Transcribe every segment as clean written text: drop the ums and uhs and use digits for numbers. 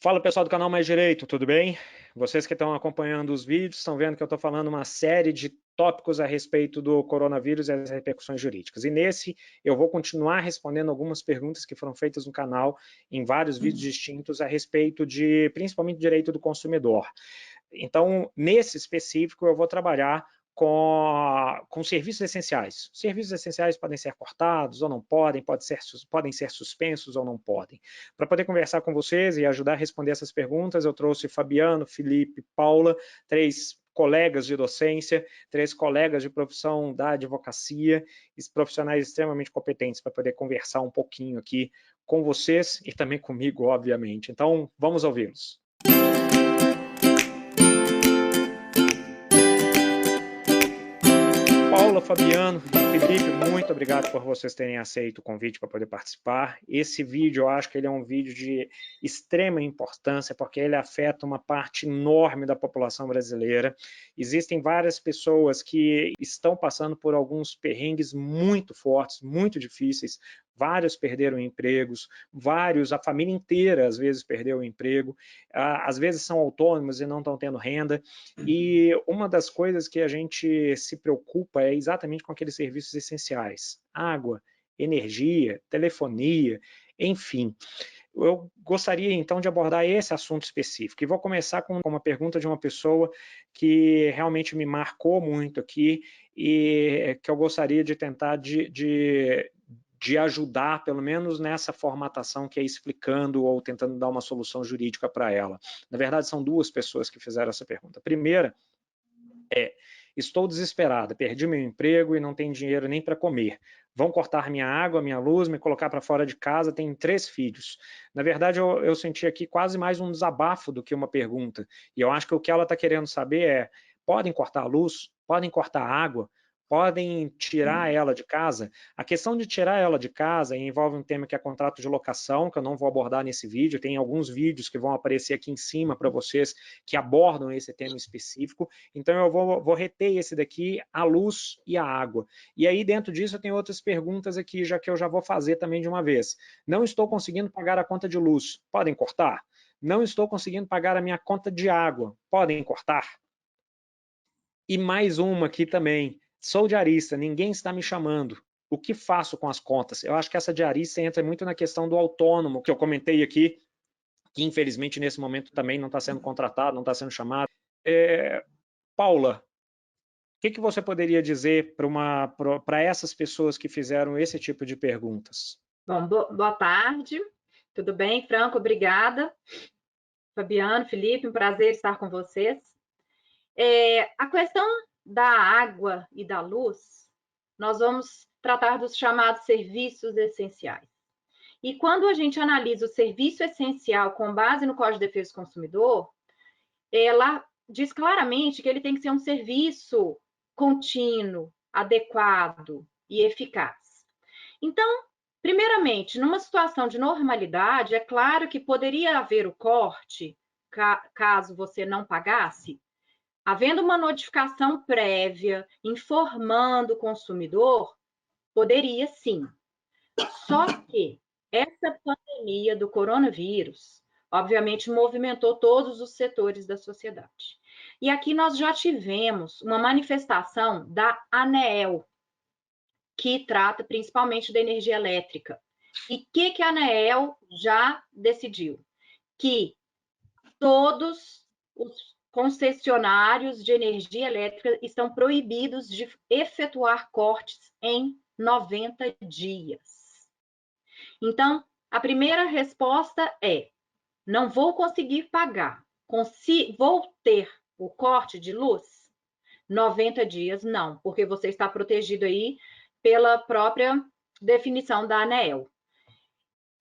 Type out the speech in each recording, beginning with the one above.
Fala pessoal do canal Mais Direito, tudo bem? Vocês que estão acompanhando os vídeos estão vendo que eu estou falando uma série de tópicos a respeito do coronavírus e as repercussões jurídicas. E nesse eu vou continuar respondendo algumas perguntas que foram feitas no canal em vários vídeos distintos a respeito de, principalmente, direito do consumidor. Então, nesse específico, eu vou trabalhar com serviços essenciais. Serviços essenciais podem ser cortados ou não podem, podem ser suspensos ou não podem. Para poder conversar com vocês e ajudar a responder essas perguntas, eu trouxe Fabiano, Felipe, Paula, 3 colegas de docência, 3 colegas de profissão da advocacia, profissionais extremamente competentes para poder conversar um pouquinho aqui com vocês e também comigo, obviamente. Então, vamos ouvi-los. Paula, Fabiano, Felipe, muito obrigado por vocês terem aceito o convite para poder participar. Esse vídeo, eu acho que ele é um vídeo de extrema importância, porque ele afeta uma parte enorme da população brasileira. Existem várias pessoas que estão passando por alguns perrengues muito fortes, muito difíceis. Vários perderam empregos, a família inteira às vezes perdeu o emprego, às vezes são autônomos e não estão tendo renda, e uma das coisas que a gente se preocupa é exatamente com aqueles serviços essenciais, água, energia, telefonia, enfim. Eu gostaria então de abordar esse assunto específico, e vou começar com uma pergunta de uma pessoa que realmente me marcou muito aqui, e que eu gostaria de tentar de ajudar, pelo menos nessa formatação que é explicando ou tentando dar uma solução jurídica para ela. Na verdade, são 2 pessoas que fizeram essa pergunta. A primeira é: estou desesperada, perdi meu emprego e não tenho dinheiro nem para comer. Vão cortar minha água, minha luz, me colocar para fora de casa, tenho 3 filhos. Na verdade, eu senti aqui quase mais um desabafo do que uma pergunta. E eu acho que o que ela está querendo saber é: podem cortar a luz? Podem cortar a água? Podem tirar ela de casa? A questão de tirar ela de casa envolve um tema que é contrato de locação, que eu não vou abordar nesse vídeo. Tem alguns vídeos que vão aparecer aqui em cima para vocês que abordam esse tema específico. Então eu vou reter esse daqui, a luz e a água. E aí dentro disso eu tenho outras perguntas aqui, já que eu já vou fazer também de uma vez. Não estou conseguindo pagar a conta de luz, podem cortar? Não estou conseguindo pagar a minha conta de água, podem cortar? E mais uma aqui também: sou diarista, ninguém está me chamando. O que faço com as contas? Eu acho que essa diarista entra muito na questão do autônomo, que eu comentei aqui, que infelizmente nesse momento também não está sendo contratado, não está sendo chamado. Paula, o que você poderia dizer para essas pessoas que fizeram esse tipo de perguntas? Bom, boa tarde, tudo bem, Franco? Obrigada. Fabiano, Felipe, um prazer estar com vocês. A questão da água e da luz, nós vamos tratar dos chamados serviços essenciais. E quando a gente analisa o serviço essencial com base no Código de Defesa do Consumidor, ela diz claramente que ele tem que ser um serviço contínuo, adequado e eficaz. Então, primeiramente, numa situação de normalidade, é claro que poderia haver o corte, caso você não pagasse, havendo uma notificação prévia, informando o consumidor, poderia sim. Só que essa pandemia do coronavírus, obviamente, movimentou todos os setores da sociedade. E aqui nós já tivemos uma manifestação da ANEEL, que trata principalmente da energia elétrica. E o que a ANEEL já decidiu? Que todos os concessionários de energia elétrica estão proibidos de efetuar cortes em 90 dias. Então, a primeira resposta é: não vou conseguir pagar, vou ter o corte de luz? 90 dias não, porque você está protegido aí pela própria definição da ANEEL.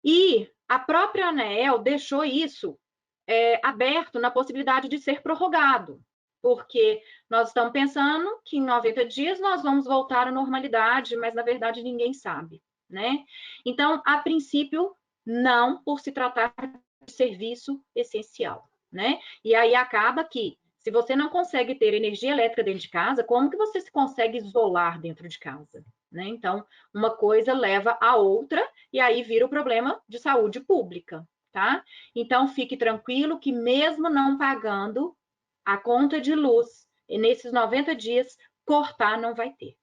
E a própria ANEEL deixou isso aberto na possibilidade de ser prorrogado, porque nós estamos pensando que em 90 dias nós vamos voltar à normalidade, mas na verdade ninguém sabe, né? Então, a princípio, não, por se tratar de serviço essencial, né? E aí acaba que, se você não consegue ter energia elétrica dentro de casa, como que você se consegue isolar dentro de casa? Né? Então, uma coisa leva a outra e aí vira o problema de saúde pública, tá? Então, fique tranquilo que mesmo não pagando a conta de luz, e nesses 90 dias, cortar não vai ter.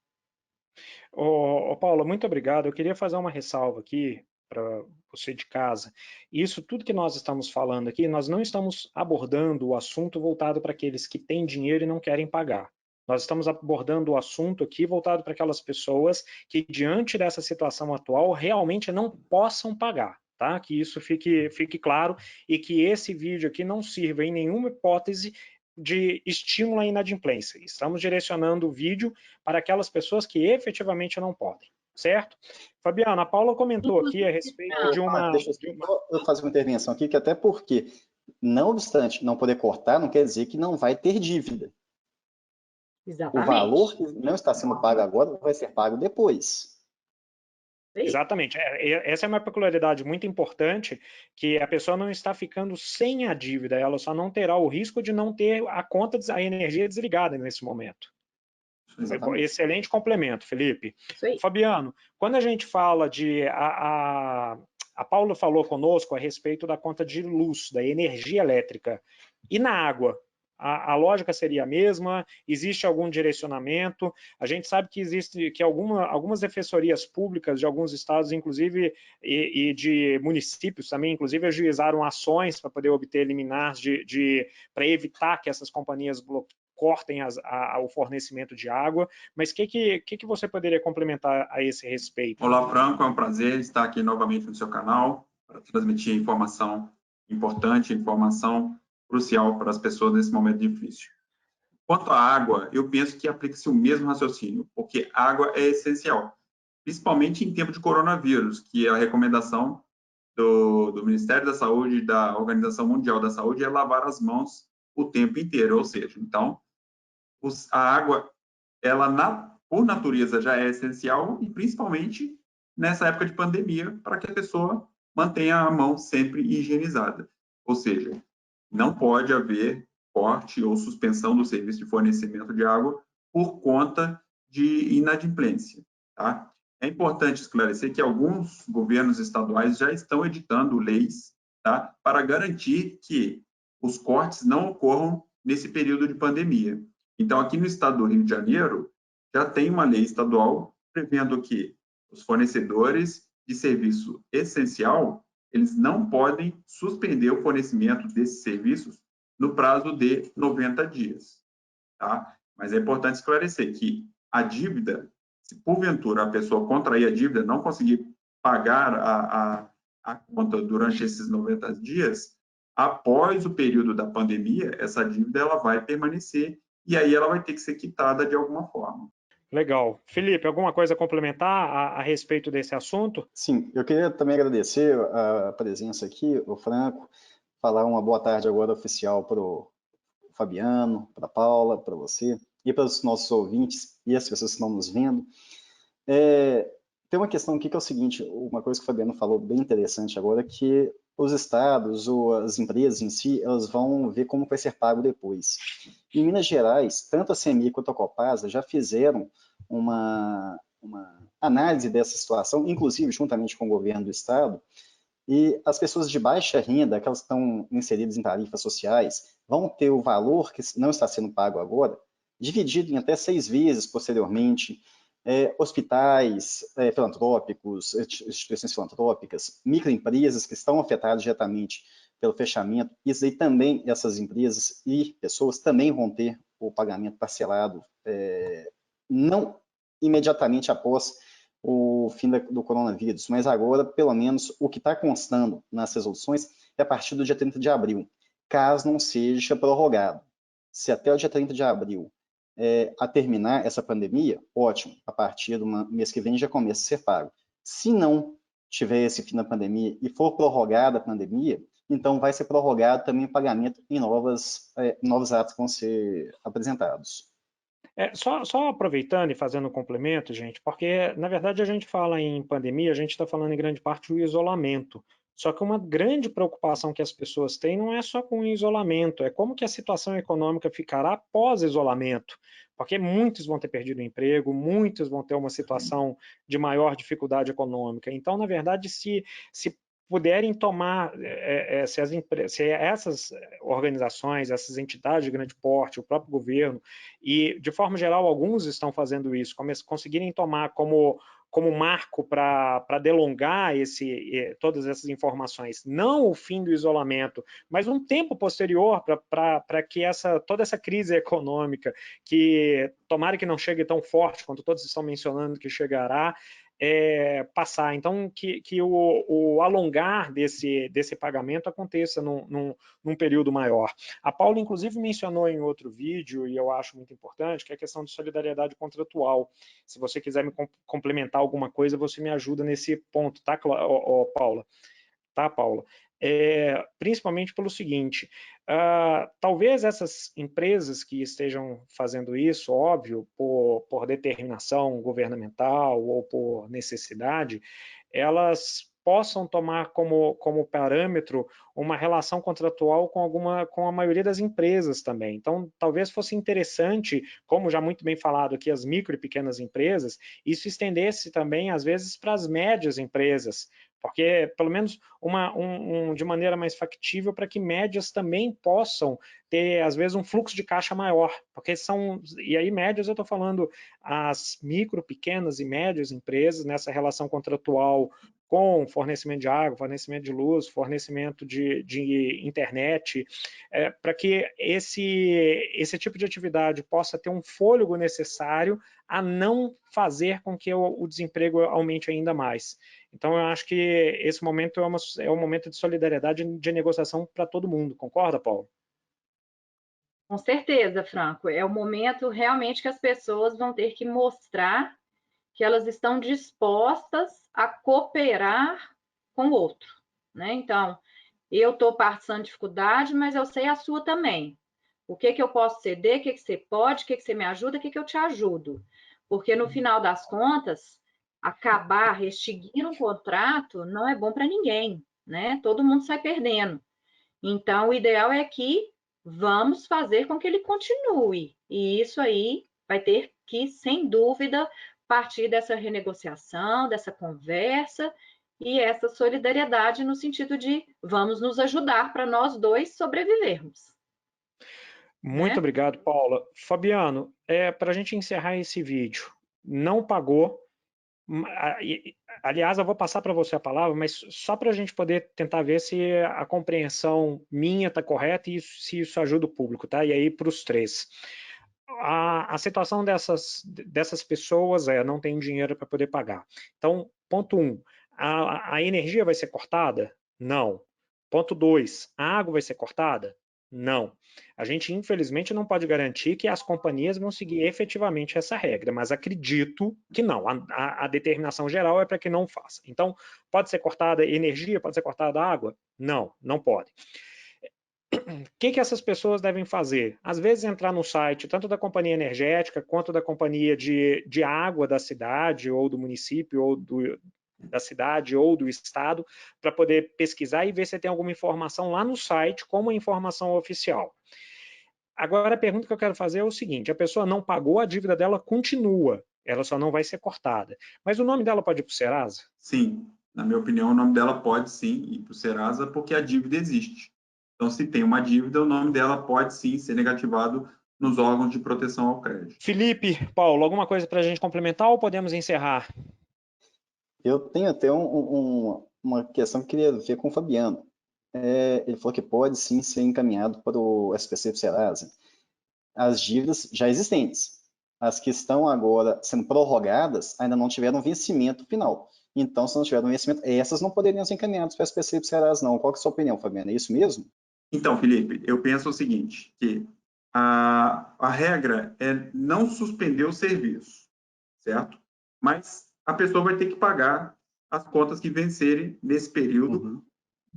Paula, muito obrigado. Eu queria fazer uma ressalva aqui para você de casa. Isso tudo que nós estamos falando aqui, nós não estamos abordando o assunto voltado para aqueles que têm dinheiro e não querem pagar. Nós estamos abordando o assunto aqui voltado para aquelas pessoas que, diante dessa situação atual, realmente não possam pagar. Tá? Que isso fique claro e que esse vídeo aqui não sirva em nenhuma hipótese de estímulo à inadimplência. Estamos direcionando o vídeo para aquelas pessoas que efetivamente não podem, certo? Fabiana, a Paula comentou aqui a respeito de uma... Deixa eu fazer uma intervenção aqui, que até porque, não obstante não poder cortar, não quer dizer que não vai ter dívida. Exatamente. O valor que não está sendo pago agora vai ser pago depois. Exatamente. Essa é uma peculiaridade muito importante, que a pessoa não está ficando sem a dívida, ela só não terá o risco de não ter a energia desligada nesse momento. Exatamente. Excelente complemento, Felipe. Fabiano, quando a gente fala de... A Paula falou conosco a respeito da conta de luz, da energia elétrica. E na água? A lógica seria a mesma? Existe algum direcionamento? A gente sabe que existe que algumas defensorias públicas de alguns estados, inclusive, e de municípios também, inclusive, ajuizaram ações para poder obter liminares para evitar que essas companhias cortem o fornecimento de água. Mas o que você poderia complementar a esse respeito? Olá, Franco, é um prazer estar aqui novamente no seu canal para transmitir informação importante, informação crucial para as pessoas nesse momento difícil. Quanto à água, eu penso que aplica-se o mesmo raciocínio, porque água é essencial, principalmente em tempo de coronavírus, que a recomendação do Ministério da Saúde e da Organização Mundial da Saúde é lavar as mãos o tempo inteiro, ou seja, então, a água, ela por natureza já é essencial, e principalmente nessa época de pandemia, para que a pessoa mantenha a mão sempre higienizada. Ou seja, não pode haver corte ou suspensão do serviço de fornecimento de água por conta de inadimplência. Tá? É importante esclarecer que alguns governos estaduais já estão editando leis, tá, para garantir que os cortes não ocorram nesse período de pandemia. Então, aqui no estado do Rio de Janeiro, já tem uma lei estadual prevendo que os fornecedores de serviço essencial, eles não podem suspender o fornecimento desses serviços no prazo de 90 dias. Tá? Mas é importante esclarecer que a dívida, se porventura a pessoa contrair a dívida, não conseguir pagar a conta durante esses 90 dias, após o período da pandemia, essa dívida ela vai permanecer e aí ela vai ter que ser quitada de alguma forma. Legal. Felipe, alguma coisa a complementar a respeito desse assunto? Sim, eu queria também agradecer a presença aqui, o Franco, falar uma boa tarde agora oficial para o Fabiano, para a Paula, para você e para os nossos ouvintes e as pessoas que estão nos vendo. Tem uma questão aqui que é o seguinte, uma coisa que o Fabiano falou bem interessante agora, que os estados ou as empresas em si, elas vão ver como vai ser pago depois. Em Minas Gerais, tanto a CMI quanto a Copasa já fizeram uma análise dessa situação, inclusive juntamente com o governo do estado, e as pessoas de baixa renda, aquelas que estão inseridas em tarifas sociais, vão ter o valor que não está sendo pago agora, dividido em até 6 vezes posteriormente. Hospitais filantrópicos, instituições filantrópicas, microempresas que estão afetadas diretamente pelo fechamento, isso aí também, essas empresas e pessoas também vão ter o pagamento parcelado, não imediatamente após o fim do coronavírus, mas agora, pelo menos, o que está constando nas resoluções é a partir do dia 30 de abril, caso não seja prorrogado. Se até o dia 30 de abril a terminar essa pandemia, ótimo, a partir do mês que vem já começa a ser pago. Se não tiver esse fim da pandemia e for prorrogada a pandemia, então vai ser prorrogado também o pagamento em novos atos que vão ser apresentados. Só aproveitando e fazendo um complemento, gente, porque na verdade a gente fala em pandemia, a gente está falando em grande parte do isolamento. Só que uma grande preocupação que as pessoas têm não é só com o isolamento, é como que a situação econômica ficará pós-isolamento, porque muitos vão ter perdido o emprego, muitos vão ter uma situação de maior dificuldade econômica. Então, na verdade, se puderem tomar, se essas organizações, essas entidades de grande porte, o próprio governo, e de forma geral alguns estão fazendo isso, conseguirem tomar como marco para delongar todas essas informações, não o fim do isolamento, mas um tempo posterior para que toda essa crise econômica, que tomara que não chegue tão forte quanto todos estão mencionando que chegará, passar. Então, que o alongar desse pagamento aconteça num período maior. A Paula, inclusive, mencionou em outro vídeo, e eu acho muito importante, que é a questão de solidariedade contratual. Se você quiser me complementar alguma coisa, você me ajuda nesse ponto, tá, Paula? Tá, Paula? Principalmente pelo seguinte, talvez essas empresas que estejam fazendo isso, óbvio, por determinação governamental ou por necessidade, elas possam tomar como parâmetro uma relação contratual com a maioria das empresas também. Então, talvez fosse interessante, como já muito bem falado aqui, as micro e pequenas empresas, isso estendesse também, às vezes, para as médias empresas, porque, pelo menos, de maneira mais factível, para que médias também possam ter, às vezes, um fluxo de caixa maior, porque e aí médias eu estou falando as micro, pequenas e médias empresas, nessa relação contratual com fornecimento de água, fornecimento de luz, fornecimento de internet, para que esse tipo de atividade possa ter um fôlego necessário a não fazer com que o desemprego aumente ainda mais. Então, eu acho que esse momento é um momento de solidariedade e de negociação para todo mundo. Concorda, Paulo? Com certeza, Franco. É o momento realmente que as pessoas vão ter que mostrar que elas estão dispostas a cooperar com o outro, né? Então, eu estou passando dificuldade, mas eu sei a sua também. O que eu posso ceder, o que você pode, o que você me ajuda, o que eu te ajudo. Porque no final das contas, acabar, extinguir um contrato não é bom para ninguém, né? Todo mundo sai perdendo. Então, o ideal é que vamos fazer com que ele continue. E isso aí vai ter que, sem dúvida, partir dessa renegociação, dessa conversa e essa solidariedade no sentido de vamos nos ajudar para nós dois sobrevivermos. Muito obrigado, Paula. Fabiano, para a gente encerrar esse vídeo, não pagou. Aliás, eu vou passar para você a palavra, mas só para a gente poder tentar ver se a compreensão minha está correta e se isso ajuda o público, tá? E aí para os três. A situação dessas pessoas não tem dinheiro para poder pagar. Então, ponto 1, a energia vai ser cortada? Não. Ponto 2, a água vai ser cortada? Não. A gente, infelizmente, não pode garantir que as companhias vão seguir efetivamente essa regra, mas acredito que não. A determinação geral é para que não faça. Então, pode ser cortada energia? Pode ser cortada água? Não, não pode. O que essas pessoas devem fazer? Às vezes entrar no site, tanto da companhia energética, quanto da companhia de água da cidade, ou do município, ou da cidade, ou do estado, para poder pesquisar e ver se tem alguma informação lá no site, como informação oficial. Agora, a pergunta que eu quero fazer é o seguinte, a pessoa não pagou, a dívida dela continua, ela só não vai ser cortada. Mas o nome dela pode ir para o Serasa? Sim, na minha opinião, o nome dela pode sim ir para o Serasa, porque a dívida existe. Então, se tem uma dívida, o nome dela pode sim ser negativado nos órgãos de proteção ao crédito. Felipe, Paulo, alguma coisa para a gente complementar ou podemos encerrar? Eu tenho até uma questão que eu queria ver com o Fabiano. Ele falou que pode sim ser encaminhado para o SPC do Serasa. As dívidas já existentes, as que estão agora sendo prorrogadas, ainda não tiveram vencimento final. Então, se não tiveram vencimento, essas não poderiam ser encaminhadas para o SPC do Serasa, não. Qual que é a sua opinião, Fabiano? É isso mesmo? Então, Felipe, eu penso o seguinte, que a regra é não suspender o serviço, certo? Mas a pessoa vai ter que pagar as contas que vencerem nesse período,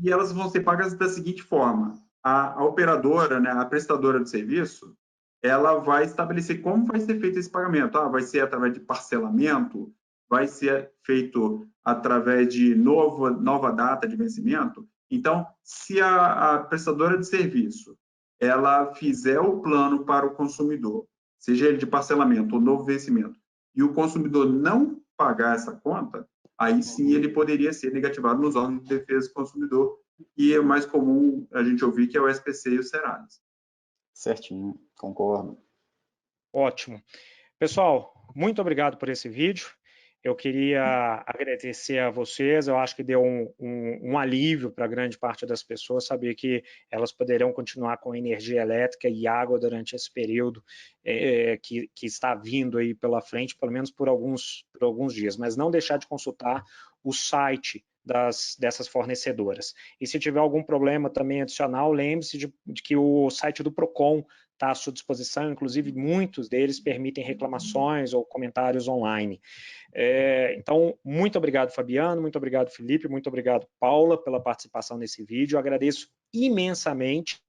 e elas vão ser pagas da seguinte forma: a operadora, né, a prestadora de serviço, ela vai estabelecer como vai ser feito esse pagamento. Vai ser através de parcelamento, vai ser feito através de nova data de vencimento. Então, se a prestadora de serviço ela fizer o plano para o consumidor, seja ele de parcelamento ou novo vencimento, e o consumidor não pagar essa conta, aí sim ele poderia ser negativado nos órgãos de defesa do consumidor, e é o mais comum a gente ouvir que é o SPC e o Serasa. Certinho, concordo. Ótimo. Pessoal, muito obrigado por esse vídeo. Eu queria agradecer a vocês, eu acho que deu um alívio para grande parte das pessoas saber que elas poderão continuar com energia elétrica e água durante esse período que está vindo aí pela frente, pelo menos por alguns dias, mas não deixar de consultar o site dessas fornecedoras. E se tiver algum problema também adicional, lembre-se de que o site do Procon está à sua disposição, inclusive muitos deles permitem reclamações ou comentários online. Então, muito obrigado, Fabiano, muito obrigado, Felipe, muito obrigado, Paula, pela participação nesse vídeo. Eu agradeço imensamente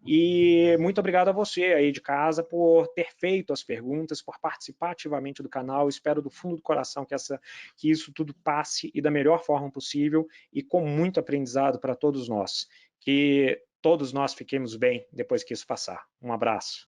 e muito obrigado a você aí de casa por ter feito as perguntas, por participar ativamente do canal. Espero do fundo do coração que isso tudo passe e da melhor forma possível e com muito aprendizado para todos nós. Que todos nós fiquemos bem depois que isso passar. Um abraço.